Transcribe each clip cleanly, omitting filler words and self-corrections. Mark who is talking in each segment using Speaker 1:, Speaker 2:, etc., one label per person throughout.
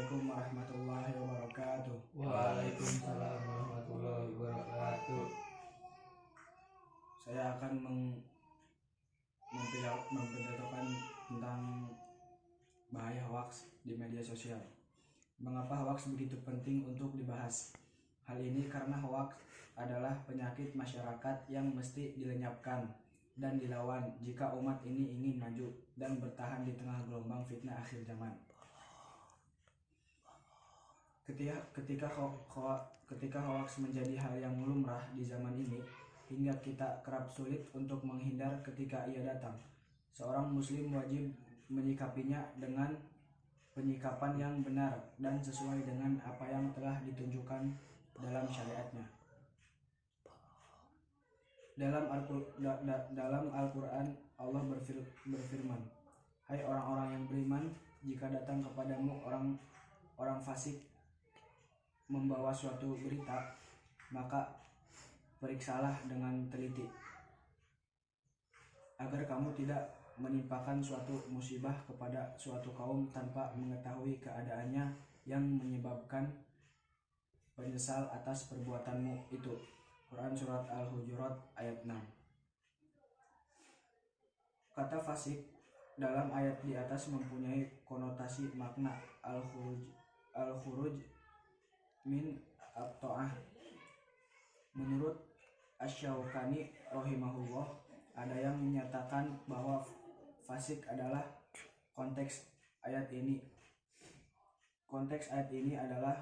Speaker 1: Assalamualaikum warahmatullahi wabarakatuh.
Speaker 2: Waalaikumsalam warahmatullahi wabarakatuh.
Speaker 1: Saya akan mempidatokan tentang bahaya hoaks di media sosial. Mengapa hoaks begitu penting untuk dibahas? Hal ini karena hoaks adalah penyakit masyarakat yang mesti dilenyapkan dan dilawan jika umat ini ingin maju dan bertahan di tengah gelombang fitnah akhir zaman. Ketika hoaks menjadi hal yang lumrah di zaman ini, hingga kita kerap sulit untuk menghindar ketika ia datang. Seorang muslim wajib menyikapinya dengan penyikapan yang benar dan sesuai dengan apa yang telah ditunjukkan dalam syariatnya. Dalam Al-Quran, Allah berfirman, "Hai orang-orang yang beriman, jika datang kepadamu orang fasik membawa suatu berita, maka periksalah dengan teliti, agar kamu tidak menimpakan suatu musibah kepada suatu kaum tanpa mengetahui keadaannya yang menyebabkan penyesal atas perbuatanmu itu." Quran Surat Al-Hujurat ayat 6. Kata fasik dalam ayat di atas mempunyai konotasi makna al-khuruj min at-ta'ah. Menurut Asy-Syaukani rahimahullah, ada yang menyatakan bahwa fasik adalah konteks ayat ini adalah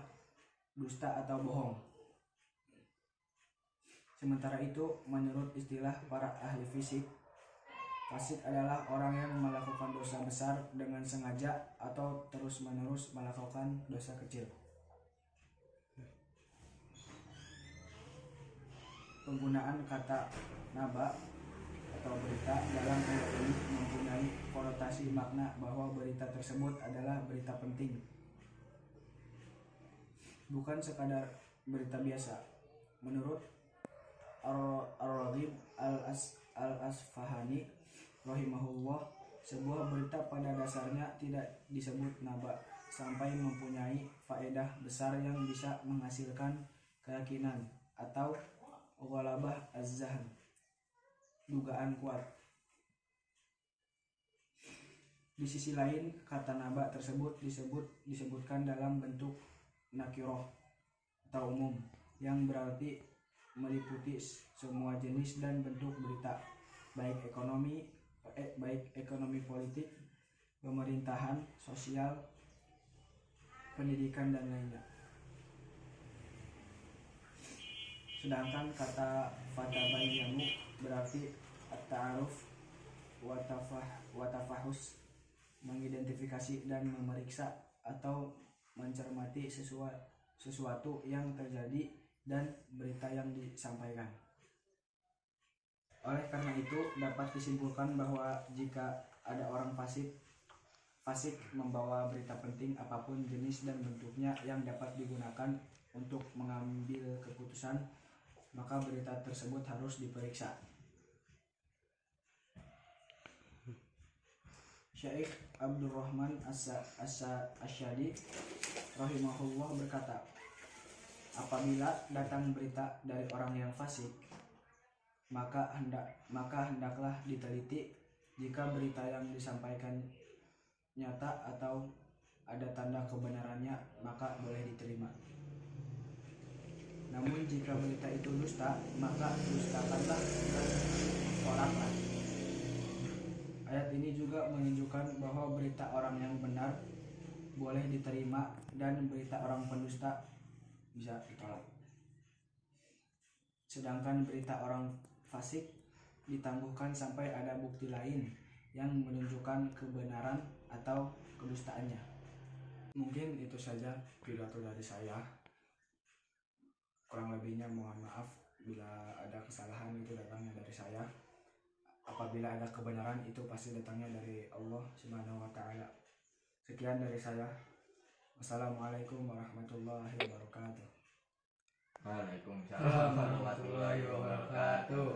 Speaker 1: dusta atau bohong. Sementara itu, menurut istilah para ahli fisik, fasik adalah orang yang melakukan dosa besar dengan sengaja atau terus-menerus melakukan dosa kecil. Penggunaan kata naba atau berita dalam ayat ini mempunyai konotasi makna bahwa berita tersebut adalah berita penting, bukan sekadar berita biasa. Menurut Ar-Raghib Al-Asfahani rahimahullah, sebuah berita pada dasarnya tidak disebut naba sampai mempunyai faedah besar yang bisa menghasilkan keyakinan atau ghalabah az-zahn, dugaan kuat. Di sisi lain, kata naba tersebut disebutkan dalam bentuk nakiroh atau umum, yang berarti meliputi semua jenis dan bentuk berita, baik ekonomi, politik, pemerintahan, sosial, pendidikan, dan lainnya. Sedangkan kata fatabayyanu berarti at-ta'aruf wa tafahus, mengidentifikasi dan memeriksa atau mencermati sesuatu yang terjadi dan berita yang disampaikan. Oleh karena itu, dapat disimpulkan bahwa jika ada orang fasik membawa berita penting apapun jenis dan bentuknya yang dapat digunakan untuk mengambil keputusan, maka berita tersebut harus diperiksa. Syekh Abdurrahman Asy-Syadi rahimahullah berkata, apabila datang berita dari orang yang fasik, maka hendaklah diteliti. Jika berita yang disampaikan nyata atau ada tanda kebenarannya, maka boleh diterima. Namun jika berita itu dusta, maka dustakanlah dan tolaklah. Ayat ini juga menunjukkan bahwa berita orang yang benar boleh diterima dan berita orang pendusta bisa ditolak. Sedangkan berita orang fasik ditangguhkan sampai ada bukti lain yang menunjukkan kebenaran atau kedustaannya. Mungkin itu saja pidato dari saya. Kurang lebihnya mohon maaf bila ada kesalahan, itu datangnya dari saya. Apabila ada kebenaran, itu pasti datangnya dari Allah Subhanahu wa Ta'ala. Sekian dari saya. Wassalamualaikum warahmatullahi wabarakatuh.
Speaker 2: Waalaikumsalam warahmatullahi wabarakatuh.